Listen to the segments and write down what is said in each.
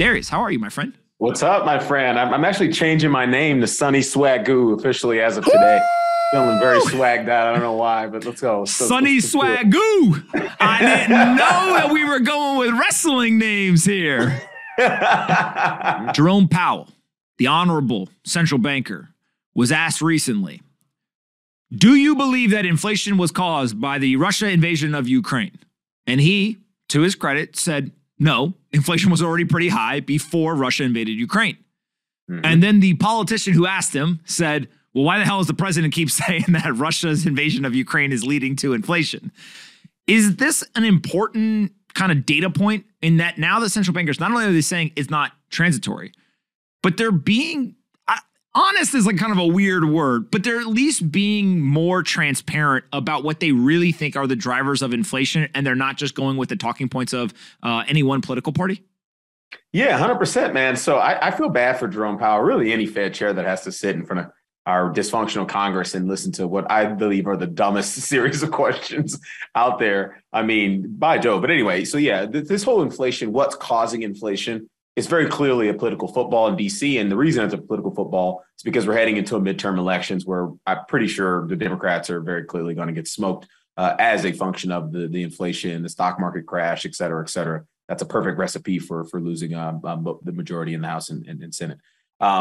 Darius, how are you, my friend? What's up, my friend? I'm actually changing my name to Sunny Swagoo officially as of today. Feeling very swagged out. I don't know why, but let's go. Sunny Swagoo. I didn't know that we were going with wrestling names here. Jerome Powell, the honorable central banker, was asked recently, do you believe that inflation was caused by the Russia invasion of Ukraine? And he, to his credit, said, no, inflation was already pretty high before Russia invaded Ukraine. Mm-hmm. And then the politician who asked him said, well, why the hell does the president keep saying that Russia's invasion of Ukraine is leading to inflation? Is this an important kind of data point in that now the central bankers, not only are they saying it's not transitory, but they're being honest is like kind of a weird word, but they're at least being more transparent about what they really think are the drivers of inflation, and they're not just going with the talking points of any one political party? Yeah, 100%, man. So I feel bad for Jerome Powell, really any Fed chair that has to sit in front of our dysfunctional Congress and listen to what I believe are the dumbest series of questions out there. I mean, by Jove. But anyway, so yeah, this whole inflation, what's causing inflation? It's very clearly a political football in DC. And the reason it's a political football is because we're heading into a midterm elections where I'm pretty sure the Democrats are very clearly going to get smoked as a function of the inflation, the stock market crash, et cetera, et cetera. That's a perfect recipe for losing the majority in the House and Senate.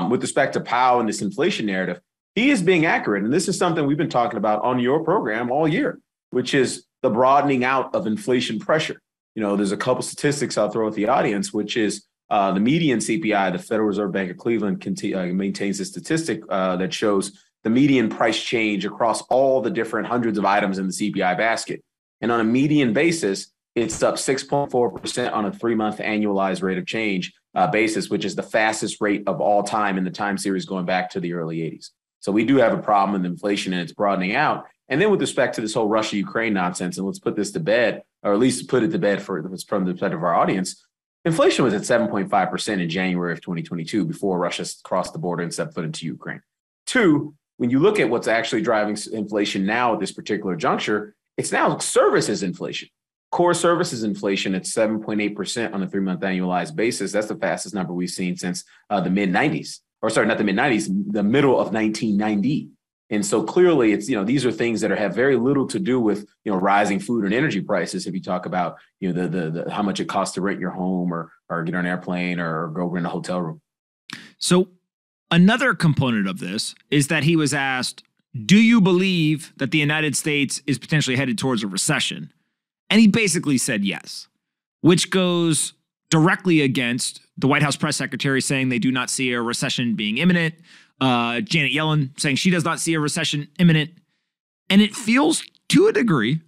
With respect to Powell and this inflation narrative, he is being accurate. And this is something we've been talking about on your program all year, which is the broadening out of inflation pressure. You know, there's a couple statistics I'll throw at the audience, which is the median CPI, the Federal Reserve Bank of Cleveland maintains a statistic that shows the median price change across all the different hundreds of items in the CPI basket. And on a median basis, it's up 6.4% on a 3-month annualized rate of change basis, which is the fastest rate of all time in the time series going back to the early 80s. So we do have a problem with inflation and it's broadening out. And then with respect to this whole Russia-Ukraine nonsense, and let's put this to bed, or at least put it to bed from the perspective of our audience, inflation was at 7.5% in January of 2022 before Russia crossed the border and stepped foot into Ukraine. 2, when you look at what's actually driving inflation now at this particular juncture, it's now services inflation. Core services inflation at 7.8% on a 3-month annualized basis. That's the fastest number we've seen since the mid-90s. Or sorry, not the mid-90s, the middle of 1990. And so clearly it's, these are things that have very little to do with, rising food and energy prices. If you talk about, the how much it costs to rent your home or get on an airplane or go rent a hotel room. So another component of this is that he was asked, do you believe that the United States is potentially headed towards a recession? And he basically said yes, which goes directly against the White House press secretary saying they do not see a recession being imminent. Janet Yellen saying she does not see a recession imminent. And it feels to a degree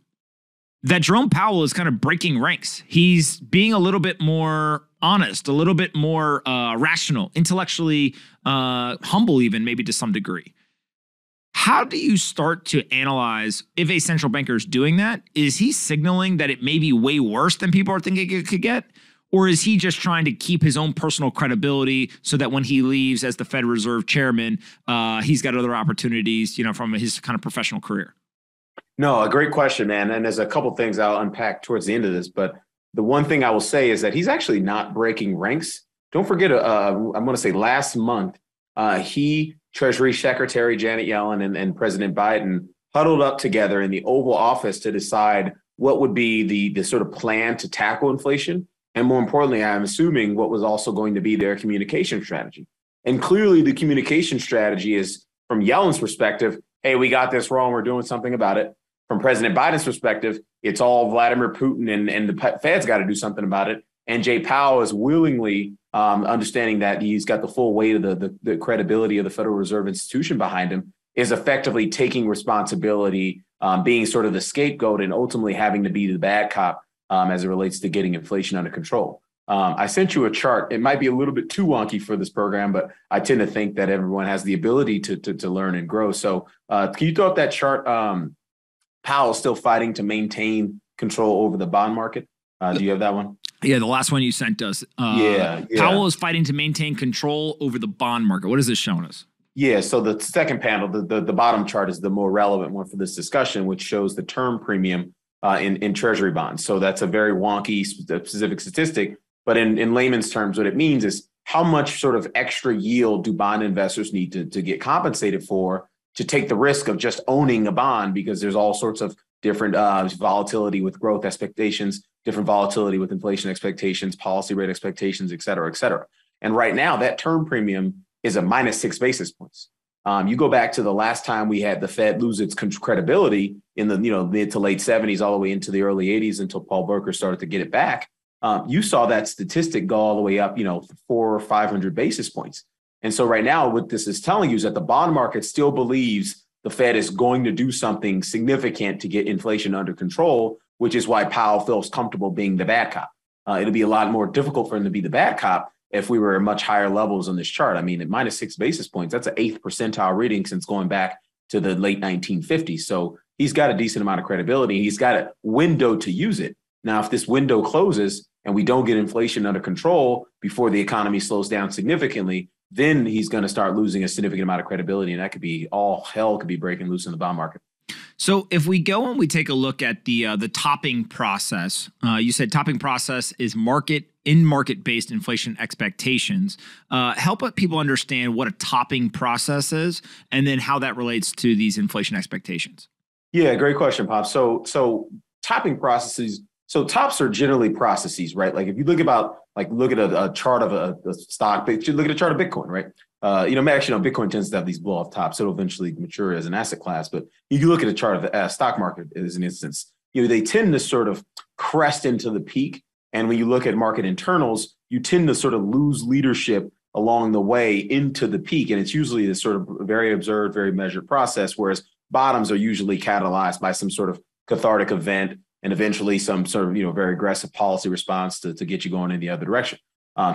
that Jerome Powell is kind of breaking ranks. He's being a little bit more honest, a little bit more rational, intellectually humble even maybe to some degree. How do you start to analyze if a central banker is doing that? Is he signaling that it may be way worse than people are thinking it could get? Or is he just trying to keep his own personal credibility so that when he leaves as the Federal Reserve chairman, he's got other opportunities, from his kind of professional career? No, a great question, man. And there's a couple things I'll unpack towards the end of this. But the one thing I will say is that he's actually not breaking ranks. Don't forget, I'm going to say last month, Treasury Secretary Janet Yellen and President Biden huddled up together in the Oval Office to decide what would be the sort of plan to tackle inflation. And more importantly, I'm assuming what was also going to be their communication strategy. And clearly the communication strategy is, from Yellen's perspective, hey, we got this wrong, we're doing something about it. From President Biden's perspective, it's all Vladimir Putin and the Fed's got to do something about it. And Jay Powell is willingly understanding that he's got the full weight of the credibility of the Federal Reserve institution behind him, is effectively taking responsibility, being sort of the scapegoat and ultimately having to be the bad cop as it relates to getting inflation under control. I sent you a chart. It might be a little bit too wonky for this program, but I tend to think that everyone has the ability to learn and grow. So can you throw up that chart? Powell still fighting to maintain control over the bond market. Do you have that one? Yeah, the last one you sent us. Yeah. Powell is fighting to maintain control over the bond market. What is this showing us? Yeah, so the second panel, the bottom chart is the more relevant one for this discussion, which shows the term premium in Treasury bonds. So that's a very wonky specific statistic, But in layman's terms, what it means is how much sort of extra yield do bond investors need to get compensated for to take the risk of just owning a bond, because there's all sorts of different volatility with growth expectations, different volatility with inflation expectations, policy rate expectations, et cetera, et cetera. And right now, that term premium is a minus 6 basis points. You go back to the last time we had the Fed lose its credibility in the mid to late 70s, all the way into the early 80s until Paul Volcker started to get it back. You saw that statistic go all the way up, 400 or 500 basis points. And so right now, what this is telling you is that the bond market still believes the Fed is going to do something significant to get inflation under control, which is why Powell feels comfortable being the bad cop. It'll be a lot more difficult for him to be the bad cop if we were at much higher levels on this chart. I mean, at minus 6 basis points, that's an 8th percentile reading since going back to the late 1950s. So he's got a decent amount of credibility. He's got a window to use it. Now, if this window closes and we don't get inflation under control before the economy slows down significantly, then he's going to start losing a significant amount of credibility. And that could be all hell could be breaking loose in the bond market. So if we go and we take a look at the topping process, you said topping process is market-based inflation expectations. Help people understand what a topping process is and then how that relates to these inflation expectations. Yeah, great question, Pop. So topping processes. So tops are generally processes, right? Like if you look at a chart of a stock, but you look at a chart of Bitcoin, right? Bitcoin tends to have these blow off tops. It'll eventually mature as an asset class. But you can look at a chart of the stock market as an instance. They tend to sort of crest into the peak. And when you look at market internals, you tend to sort of lose leadership along the way into the peak. And it's usually this sort of very observed, very measured process, whereas bottoms are usually catalyzed by some sort of cathartic event and eventually some sort of, very aggressive policy response to get you going in the other direction.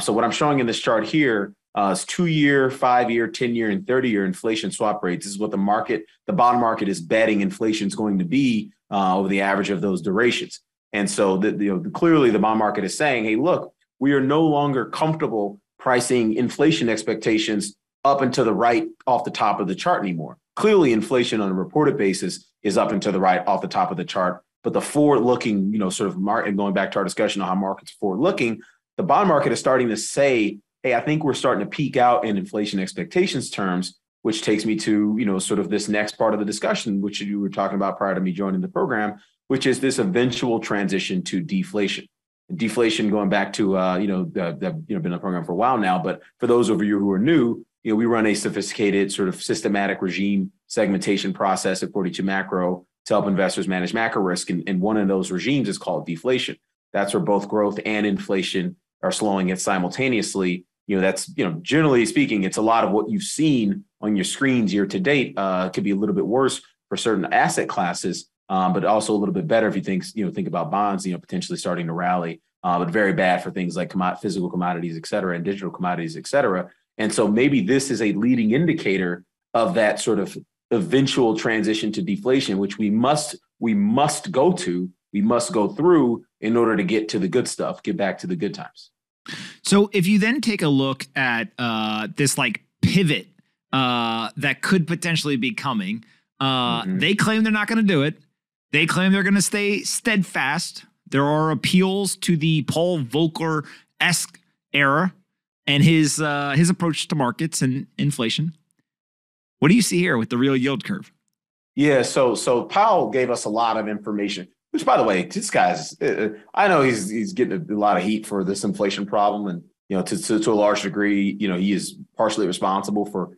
So what I'm showing in this chart here is 2-year, 5-year, 10-year, and 30-year inflation swap rates. This is what the bond market is betting inflation is going to be over the average of those durations. And so clearly the bond market is saying, hey, look, we are no longer comfortable pricing inflation expectations up and to the right off the top of the chart anymore. Clearly inflation on a reported basis is up and to the right off the top of the chart. But the forward-looking, sort of market, and going back to our discussion on how markets are forward-looking, the bond market is starting to say, hey, I think we're starting to peak out in inflation expectations terms, which takes me to, sort of this next part of the discussion, which you were talking about prior to me joining the program, which is this eventual transition to deflation. Deflation, going back to, been in the program for a while now, but for those of you who are new, we run a sophisticated sort of systematic regime segmentation process at 42 Macro to help investors manage macro risk. And one of those regimes is called deflation. That's where both growth and inflation are slowing it simultaneously. That's, generally speaking, it's a lot of what you've seen on your screens year to date. Could be a little bit worse for certain asset classes, but also a little bit better if you think about bonds, potentially starting to rally, but very bad for things like physical commodities, et cetera, and digital commodities, et cetera. And so maybe this is a leading indicator of that sort of eventual transition to deflation, which we must go through in order to get to the good stuff, get back to the good times. So if you then take a look at this pivot that could potentially be coming, they claim they're not going to do it. They claim they're going to stay steadfast. There are appeals to the Paul Volcker-esque era and his approach to markets and inflation. What do you see here with the real yield curve? Yeah, so Powell gave us a lot of information, which, by the way, this guy's, I know he's getting a lot of heat for this inflation problem. And, to a large degree, he is partially responsible for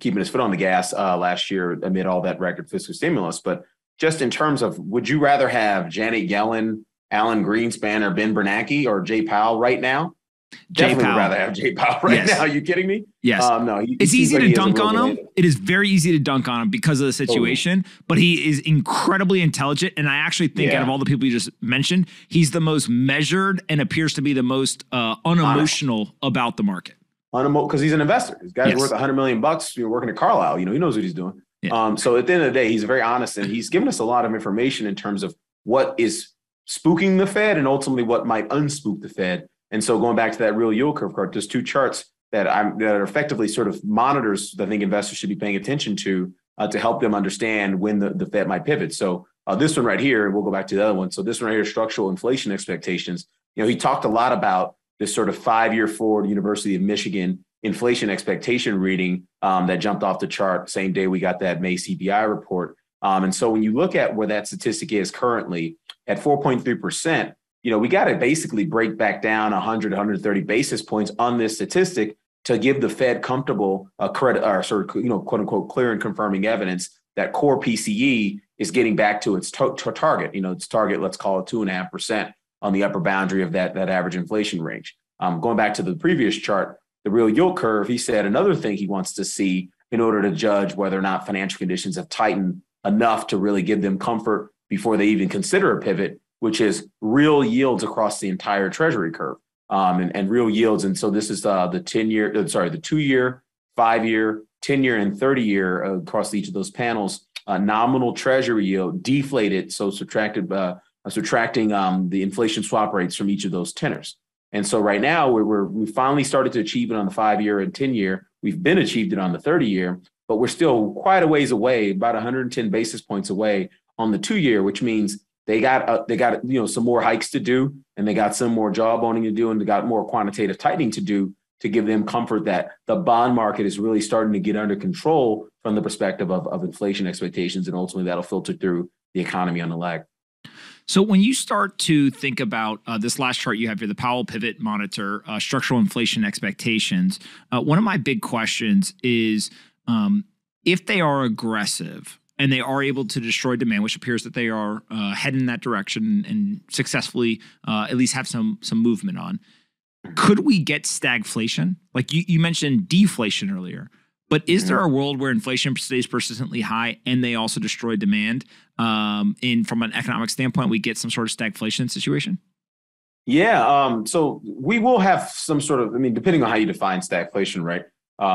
keeping his foot on the gas last year amid all that record fiscal stimulus. But just in terms of, would you rather have Janet Yellen, Alan Greenspan, or Ben Bernanke, or Jay Powell right now? Definitely would rather have Jay Powell right now. Are you kidding me? Yes. No, it's easy to dunk on him. It is very easy to dunk on him because of the situation, but he is incredibly intelligent. And I actually think out of all the people you just mentioned, he's the most measured and appears to be the most unemotional about the market. Because he's an investor. This guy's worth $100 million. You're working at Carlisle. He knows what he's doing. Yeah. So at the end of the day, he's very honest, and he's given us a lot of information in terms of what is spooking the Fed and ultimately what might unspook the Fed. And so going back to that real yield curve chart, there's two charts that are effectively sort of monitors that I think investors should be paying attention to help them understand when the Fed might pivot. So this one right here, and we'll go back to the other one. So this one right here, structural inflation expectations. He talked a lot about this sort of 5-year forward University of Michigan inflation expectation reading that jumped off the chart same day we got that May CPI report. And so when you look at where that statistic is currently at 4.3%, we got to basically break back down 100, 130 basis points on this statistic to give the Fed comfortable credit, or sort of, quote unquote, clear and confirming evidence that core PCE is getting back to its target. Its target, let's call it 2.5% on the upper boundary of that average inflation range. Going back to the previous chart, the real yield curve, he said another thing he wants to see in order to judge whether or not financial conditions have tightened enough to really give them comfort before they even consider a pivot, which is real yields across the entire treasury curve, and real yields. And so this is the 2-year, 5-year, 10-year, and 30-year across each of those panels. Nominal treasury yield deflated, so subtracting the inflation swap rates from each of those tenors. And so right now we finally started to achieve it on the 5-year and 10-year. We've been achieved it on the 30-year, but we're still quite a ways away, about 110 basis points away on the 2-year, which means they got some more hikes to do, and they got some more jawboning to do, and they got more quantitative tightening to do to give them comfort that the bond market is really starting to get under control from the perspective of inflation expectations, and ultimately that'll filter through the economy on the lag. So when you start to think about this last chart you have here, the Powell Pivot Monitor, structural inflation expectations, one of my big questions is if they are aggressive and they are able to destroy demand, which appears that they are heading in that direction and successfully at least have some movement on, could we get stagflation? Like you mentioned deflation earlier, but is there a world where inflation stays persistently high and they also destroy demand? From an economic standpoint, we get some sort of stagflation situation? Yeah. So we will have some sort of, depending on how you define stagflation, right?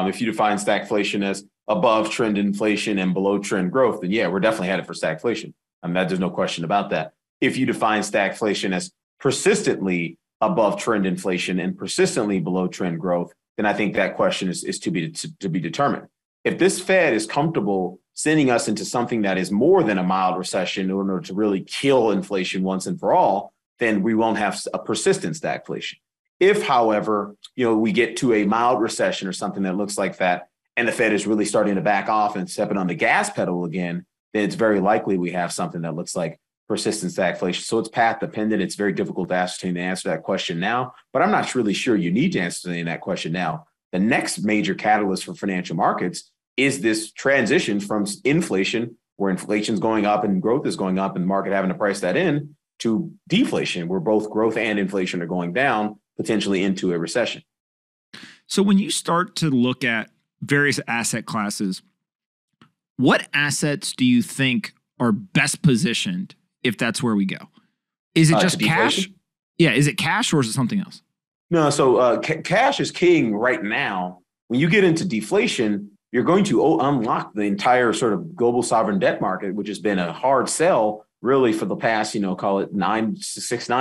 If you define stagflation as above trend inflation and below trend growth, then yeah, we're definitely headed for stagflation. There's no question about that. If you define stagflation as persistently above trend inflation and persistently below trend growth, then I think that question is to be determined. If this Fed is comfortable sending us into something that is more than a mild recession in order to really kill inflation once and for all, then we won't have a persistent stagflation. If, however, we get to a mild recession or something that looks like that, and the Fed is really starting to back off and stepping on the gas pedal again, then it's very likely we have something that looks like persistent stagflation. So it's path dependent. It's very difficult to ascertain the answer to that question now, but I'm not really sure you need to answer that question now. The next major catalyst for financial markets is this transition from inflation, where inflation is going up and growth is going up and the market having to price that in, to deflation, where both growth and inflation are going down, potentially into a recession. So when you start to look at various asset classes, what assets do you think are best positioned if that's where we go? Is it just cash? Yeah, is it cash or is it something else? No, so cash is king right now. When you get into deflation, you're going to unlock the entire sort of global sovereign debt market, which has been a hard sell really for the past, call it 9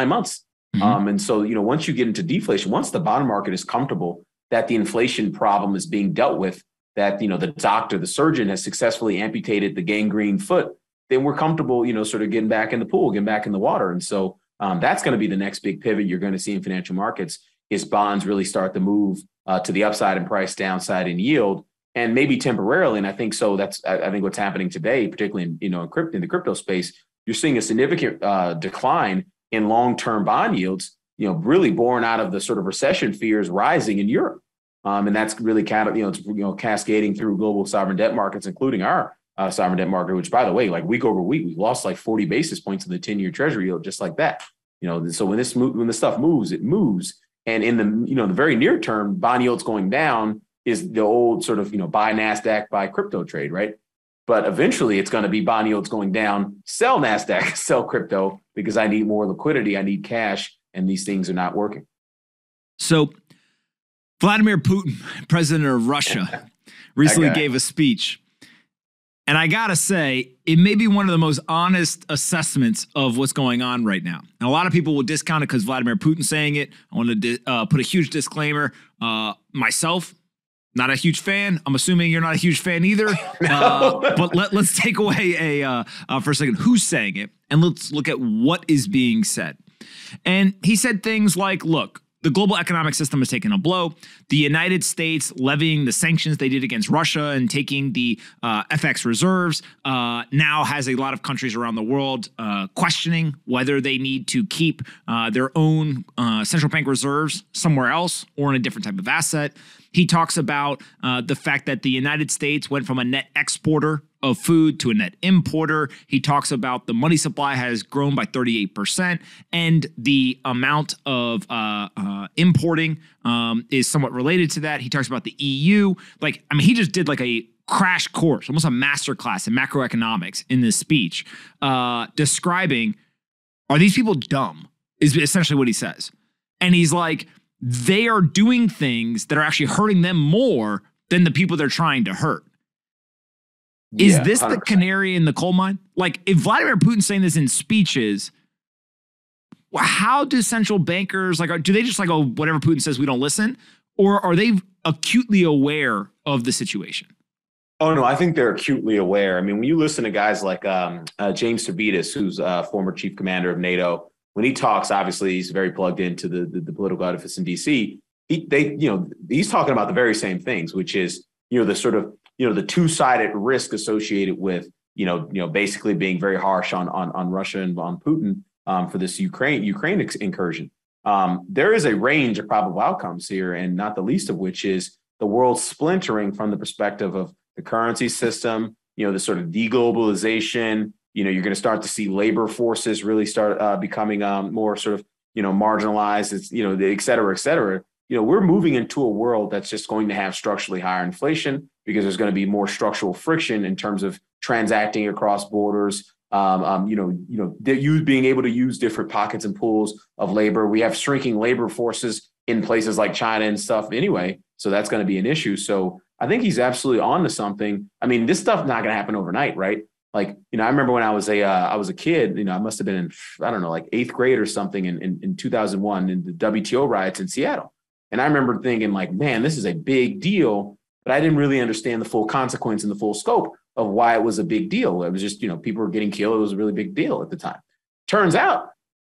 months. Mm-hmm. And so, once you get into deflation, once the bond market is comfortable that the inflation problem is being dealt with, that, the doctor, the surgeon has successfully amputated the gangrene foot, then we're comfortable, sort of getting back in the pool, getting back in the water. And so that's going to be the next big pivot you're going to see in financial markets, is bonds really start to move to the upside in price, downside in yield, and maybe temporarily. And I think so. That's, I think, what's happening today, particularly in the crypto space. You're seeing a significant decline in long-term bond yields, really born out of the sort of recession fears rising in Europe. And that's really cascading through global sovereign debt markets, including our sovereign debt market, which, by the way, like week over week, we lost like 40 basis points in the 10-year treasury yield, just like that. So when this stuff moves, it moves. And in the very near term, bond yields going down is the old sort of, buy NASDAQ, buy crypto trade, right? But eventually it's going to be bond yields going down, sell NASDAQ, sell crypto, because I need more liquidity, I need cash, and these things are not working. So Vladimir Putin, president of Russia, recently gave a speech. And I got to say, it may be one of the most honest assessments of what's going on right now. And a lot of people will discount it because Vladimir Putin's saying it. I want to put a huge disclaimer. Myself, not a huge fan. I'm assuming you're not a huge fan either. No. But let's take away for a second who's saying it, and let's look at what is being said. And he said things like, look, the global economic system has taken a blow. The United States levying the sanctions they did against Russia and taking the FX reserves now has a lot of countries around the world questioning whether they need to keep their own central bank reserves somewhere else or in a different type of asset. He talks about the fact that the United States went from a net exporter of food to a net importer. He talks about the money supply has grown by 38%, and the amount of importing is somewhat related to that. He talks about the EU. He just did like a crash course, almost a master class in macroeconomics in this speech, describing, are these people dumb, is essentially what he says. And he's like, they are doing things that are actually hurting them more than the people they're trying to hurt. Is this 100%. The canary in the coal mine? Like, if Vladimir Putin's saying this in speeches, how do central bankers, do they just whatever Putin says, we don't listen? Or are they acutely aware of the situation? Oh, no, I think they're acutely aware. I mean, when you listen to guys like James Stavridis, who's former chief commander of NATO, when he talks, obviously he's very plugged into the political edifice in DC. He's talking about the very same things, which is, the sort of, the two-sided risk associated with, basically being very harsh on Russia and on Putin for this Ukraine incursion. There is a range of probable outcomes here, and not the least of which is the world splintering from the perspective of the currency system, the sort of deglobalization. You're going to start to see labor forces really start becoming more sort of, marginalized, et cetera, et cetera. We're moving into a world that's just going to have structurally higher inflation because there's going to be more structural friction in terms of transacting across borders. Being able to use different pockets and pools of labor. We have shrinking labor forces in places like China and stuff anyway. So that's going to be an issue. So I think he's absolutely on to something. I mean, this stuff's not going to happen overnight, right? I remember when I was a kid, I must have been in, eighth grade or something in 2001 in the WTO riots in Seattle. And I remember thinking man, this is a big deal, but I didn't really understand the full consequence and the full scope of why it was a big deal. It was just, people were getting killed. It was a really big deal at the time. Turns out,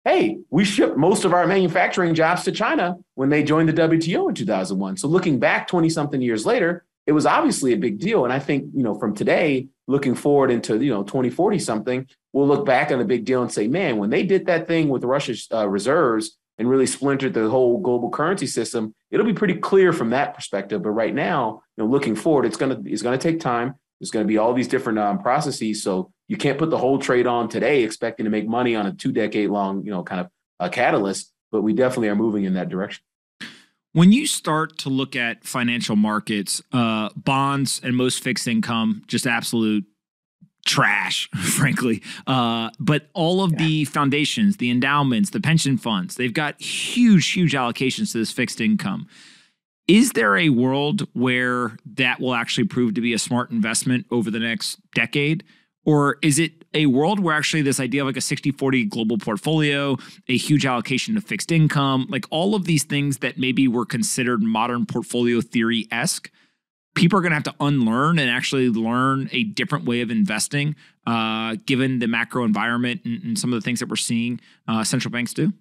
hey, we shipped most of our manufacturing jobs to China when they joined the WTO in 2001. So looking back 20 something years later, it was obviously a big deal. And I think, from today, looking forward into, 2040 something, we'll look back on the big deal and say, man, when they did that thing with Russia's reserves and really splintered the whole global currency system, it'll be pretty clear from that perspective. But right now, looking forward, it's going to take time. There's going to be all these different processes. So you can't put the whole trade on today expecting to make money on a 2-decade-long, kind of a catalyst. But we definitely are moving in that direction. When you start to look at financial markets, bonds and most fixed income, just absolute trash, frankly. But all of the foundations, the endowments, the pension funds, they've got huge, huge allocations to this fixed income. Is there a world where that will actually prove to be a smart investment over the next decade? Or is it a world where actually this idea of a 60-40 global portfolio, a huge allocation to fixed income, all of these things that maybe were considered modern portfolio theory-esque, people are going to have to unlearn and actually learn a different way of investing, given the macro environment and some of the things that we're seeing central banks do?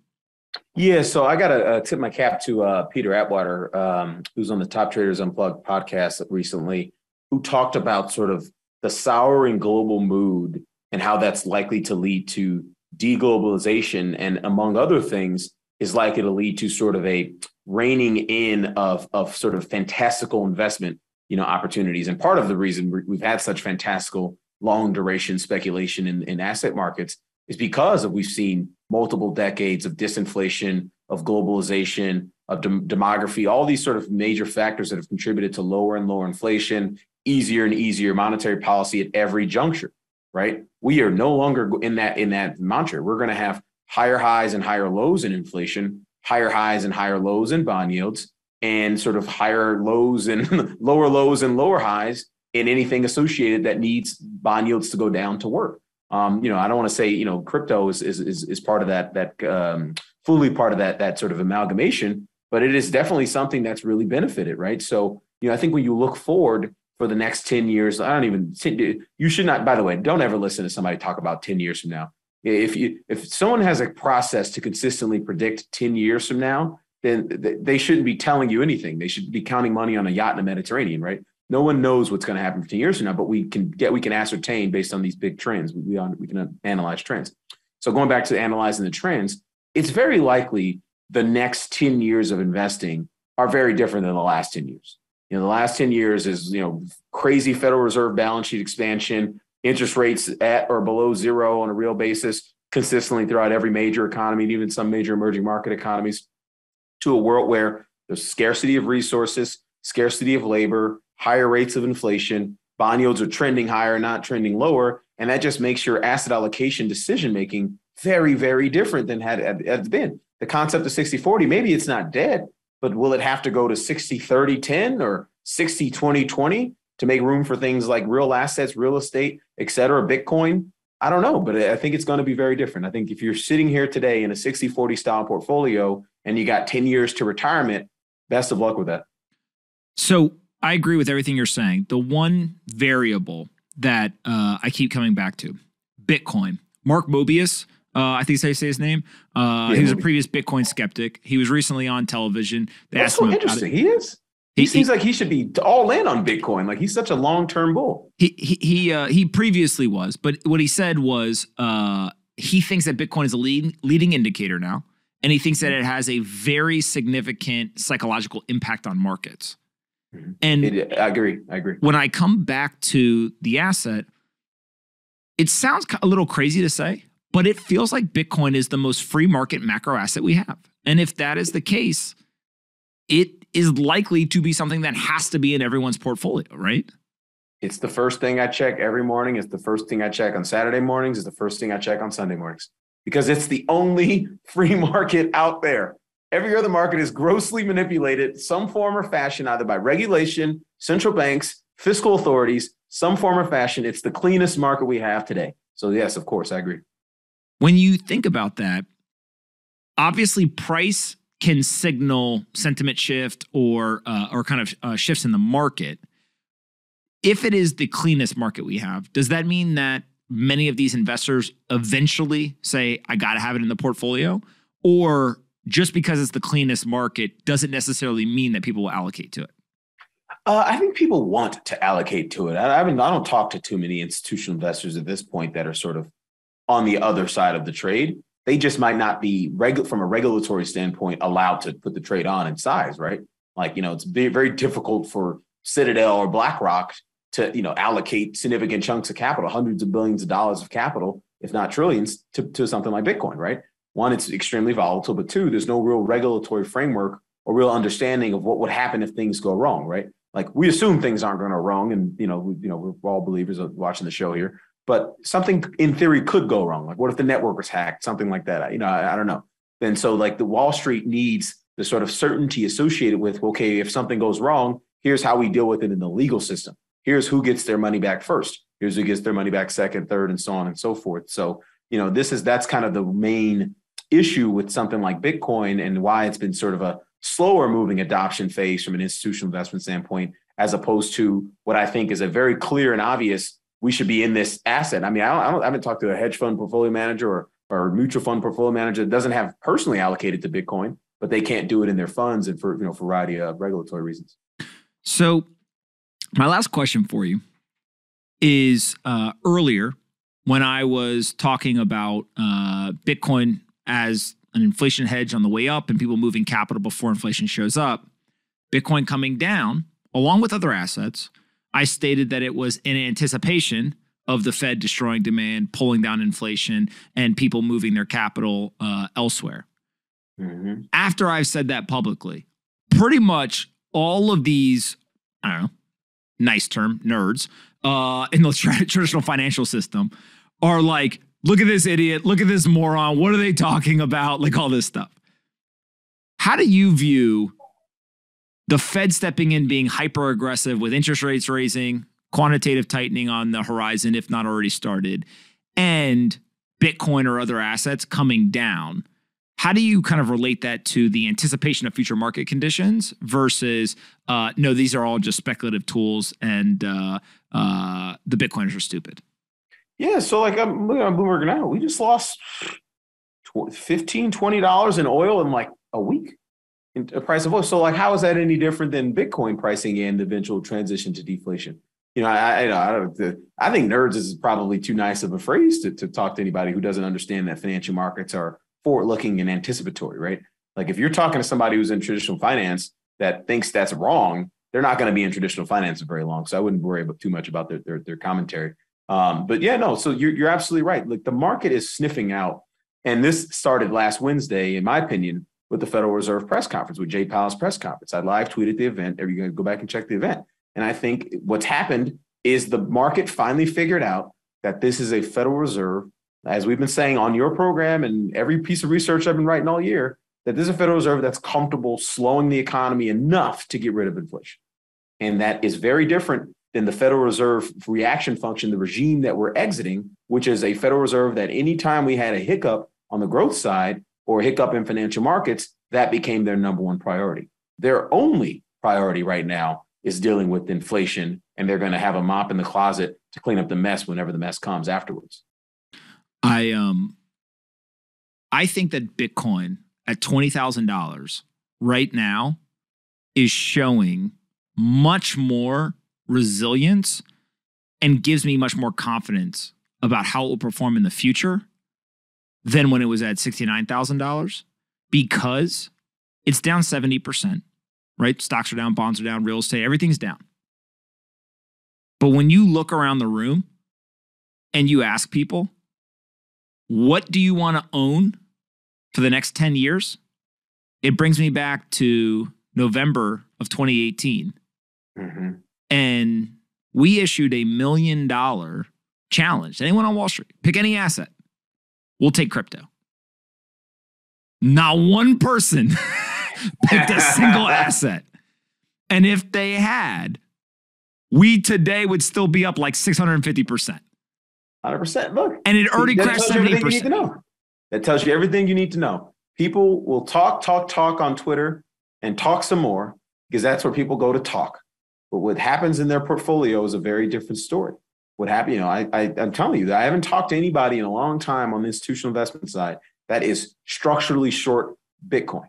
Yeah, so I got to tip my cap to Peter Atwater, who's on the Top Traders Unplugged podcast recently, who talked about sort of the souring global mood and how that's likely to lead to deglobalization, and among other things, is likely to lead to sort of a reining in of sort of fantastical investment, opportunities. And part of the reason we've had such fantastical long duration speculation in asset markets is because we've seen multiple decades of disinflation, of globalization, of demography, all these sort of major factors that have contributed to lower and lower inflation, easier and easier monetary policy at every juncture, right? We are no longer in that mantra. We're going to have higher highs and higher lows in inflation, higher highs and higher lows in bond yields, and sort of higher lows and lower highs in anything associated that needs bond yields to go down to work. I don't want to say, crypto is part of that fully part of that sort of amalgamation, but it is definitely something that's really benefited, right? So, I think when you look forward for the next 10 years, you should not, by the way, don't ever listen to somebody talk about 10 years from now. If someone has a process to consistently predict 10 years from now, then they shouldn't be telling you anything. They should be counting money on a yacht in the Mediterranean, right? No one knows what's going to happen 15 years from now, but we can ascertain based on these big trends. We can analyze trends. So going back to analyzing the trends, it's very likely the next 10 years of investing are very different than the last 10 years. The last 10 years is, crazy Federal Reserve balance sheet expansion, interest rates at or below zero on a real basis consistently throughout every major economy, and even some major emerging market economies, to a world where there's scarcity of resources, scarcity of labor, higher rates of inflation, bond yields are trending higher, not trending lower. And that just makes your asset allocation decision-making very, very different than had been. The concept of 60-40, maybe it's not dead, but will it have to go to 60-30-10 or 60-20-20 to make room for things like real assets, real estate, et cetera, Bitcoin? I don't know, but I think it's going to be very different. I think if you're sitting here today in a 60-40 style portfolio and you got 10 years to retirement, best of luck with that. So I agree with everything you're saying. The one variable that I keep coming back to, Bitcoin. Mark Mobius, I think I say his name. He was a previous Bitcoin skeptic. He was recently on television. That's so interesting. He is. He seems like he should be all in on Bitcoin. Like he's such a long-term bull. He previously was, but what he said was he thinks that Bitcoin is a leading indicator now, and he thinks that it has a very significant psychological impact on markets. And I agree. When I come back to the asset, it sounds a little crazy to say, but it feels like Bitcoin is the most free market macro asset we have. And if that is the case, it is likely to be something that has to be in everyone's portfolio, right? It's the first thing I check every morning. It's the first thing I check on Saturday mornings. It's the first thing I check on Sunday mornings because it's the only free market out there. Every other market is grossly manipulated, some form or fashion, either by regulation, central banks, fiscal authorities, some form or fashion. It's the cleanest market we have today. So yes, of course, I agree. When you think about that, obviously price can signal sentiment shift or kind of shifts in the market. If it is the cleanest market we have, does that mean that many of these investors eventually say, I got to have it in the portfolio? Or just because it's the cleanest market doesn't necessarily mean that people will allocate to it? I think people want to allocate to it. I don't talk to too many institutional investors at this point that are sort of on the other side of the trade. They just might not be from a regulatory standpoint allowed to put the trade on in size, right? Like, it's very difficult for Citadel or BlackRock to, allocate significant chunks of capital, hundreds of billions of dollars of capital, if not trillions, to something like Bitcoin, right? One, it's extremely volatile, but two, there's no real regulatory framework or real understanding of what would happen if things go wrong, right? Like we assume things aren't going to go wrong, and we're all believers of watching the show here. But something in theory could go wrong. Like what if the network was hacked? Something like that. I don't know. And so like the Wall Street needs the sort of certainty associated with, okay, if something goes wrong, here's how we deal with it in the legal system. Here's who gets their money back first. Here's who gets their money back second, third, and so on and so forth. So, that's kind of the main issue with something like Bitcoin and why it's been sort of a slower moving adoption phase from an institutional investment standpoint, as opposed to what I think is a very clear and obvious we should be in this asset. I mean, I haven't talked to a hedge fund portfolio manager or mutual fund portfolio manager that doesn't have personally allocated to Bitcoin, but they can't do it in their funds and for a variety of regulatory reasons. So my last question for you is earlier when I was talking about Bitcoin as an inflation hedge on the way up and people moving capital before inflation shows up, Bitcoin coming down along with other assets, I stated that it was in anticipation of the Fed destroying demand, pulling down inflation, and people moving their capital elsewhere. Mm-hmm. After I've said that publicly, pretty much all of these, I don't know, nice term, nerds in the traditional financial system are like, look at this idiot, look at this moron, what are they talking about? Like all this stuff. How do you view the Fed stepping in, being hyper aggressive with interest rates raising, quantitative tightening on the horizon, if not already started, and Bitcoin or other assets coming down? How do you kind of relate that to the anticipation of future market conditions versus, no, these are all just speculative tools and the Bitcoiners are stupid? Yeah, so like I'm looking on Bloomberg now, we just lost $15, $20 in oil in like a week. in a price of oil. So like, how is that any different than Bitcoin pricing in the eventual transition to deflation? I think nerds is probably too nice of a phrase to talk to anybody who doesn't understand that financial markets are forward-looking and anticipatory, right? Like if you're talking to somebody who's in traditional finance that thinks that's wrong, they're not going to be in traditional finance for very long. So I wouldn't worry too much about their commentary. But yeah, no. So you're absolutely right. Like the market is sniffing out, and this started last Wednesday, in my opinion, with the Federal Reserve press conference, with Jay Powell's press conference. I live tweeted the event. You're going to go back and check the event. And I think what's happened is the market finally figured out that this is a Federal Reserve, as we've been saying on your program and every piece of research I've been writing all year, that this is a Federal Reserve that's comfortable slowing the economy enough to get rid of inflation. And that is very different than the Federal Reserve reaction function, the regime that we're exiting, which is a Federal Reserve that anytime we had a hiccup on the growth side or a hiccup in financial markets, that became their number one priority. Their only priority right now is dealing with inflation, and they're going to have a mop in the closet to clean up the mess whenever the mess comes afterwards. I think that Bitcoin at $20,000 right now is showing much more resilience and gives me much more confidence about how it will perform in the future than when it was at $69,000, because it's down 70%, right? Stocks are down, bonds are down, real estate, everything's down. But when you look around the room and you ask people, what do you want to own for the next 10 years? It brings me back to November of 2018. Mm-hmm. And we issued $1 million challenge. Anyone on Wall Street, pick any asset. We'll take crypto. Not one person picked a single asset. And if they had, we today would still be up like 650%. 100%. Look. And it already crashed 70%. That tells you everything you need to know. People will talk on Twitter and talk some more because that's where people go to talk. But what happens in their portfolio is a very different story. What happened, I'm telling you, that I haven't talked to anybody in a long time on the institutional investment side that is structurally short Bitcoin.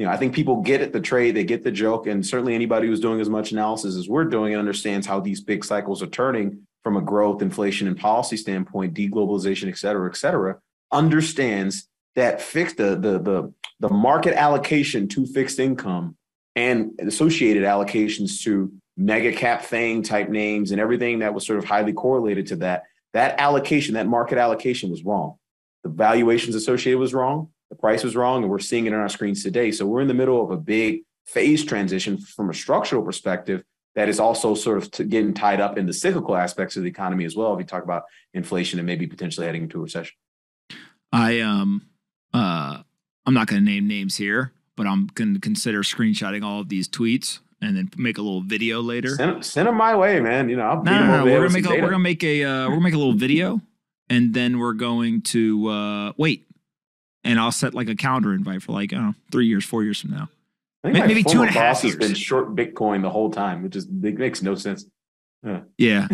I think people get it, the trade, they get the joke, and certainly anybody who's doing as much analysis as we're doing and understands how these big cycles are turning from a growth, inflation, and policy standpoint, deglobalization, et cetera, understands that the market allocation to fixed income and associated allocations to mega cap FANG type names and everything that was sort of highly correlated to that allocation, that market allocation was wrong. The valuations associated was wrong. The price was wrong, and we're seeing it on our screens today. So we're in the middle of a big phase transition from a structural perspective that is also sort of getting tied up in the cyclical aspects of the economy as well. If you talk about inflation and maybe potentially heading into a recession. I'm not going to name names here, but I'm going to consider screenshotting all of these tweets and then make a little video later. Send them my way, man. I'll no. We're gonna make a little video, and then we're going to wait. And I'll set like a calendar invite for 3 years, 4 years from now. I think maybe 2.5 years. Has been short Bitcoin the whole time, which is it makes no sense. Yeah,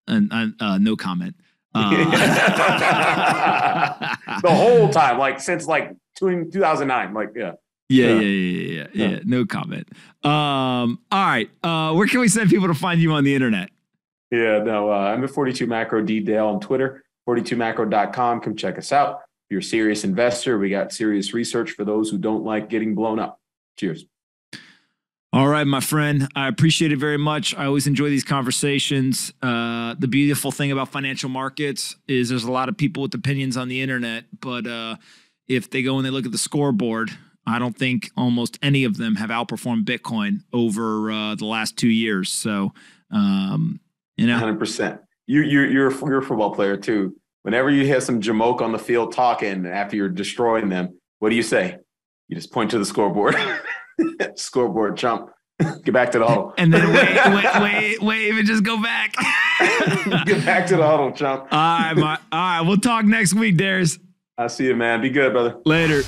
and no comment. The whole time, since 2009, Yeah. No comment. All right. Where can we send people to find you on the internet? I'm at 42 Macro Dale on Twitter, 42macro.com. Come check us out. If you're a serious investor, we got serious research for those who don't like getting blown up. Cheers. All right, my friend. I appreciate it very much. I always enjoy these conversations. The beautiful thing about financial markets is there's a lot of people with opinions on the internet, but if they go and they look at the scoreboard, I don't think almost any of them have outperformed Bitcoin over the last 2 years. So, 100%. You're a football player too. Whenever you hear some jamoke on the field talking after you're destroying them, what do you say? You just point to the scoreboard. Scoreboard, chump. Get back to the huddle. And then wave and just go back. Get back to the huddle, chump. All right. We'll talk next week, Darius. I'll see you, man. Be good, brother. Later.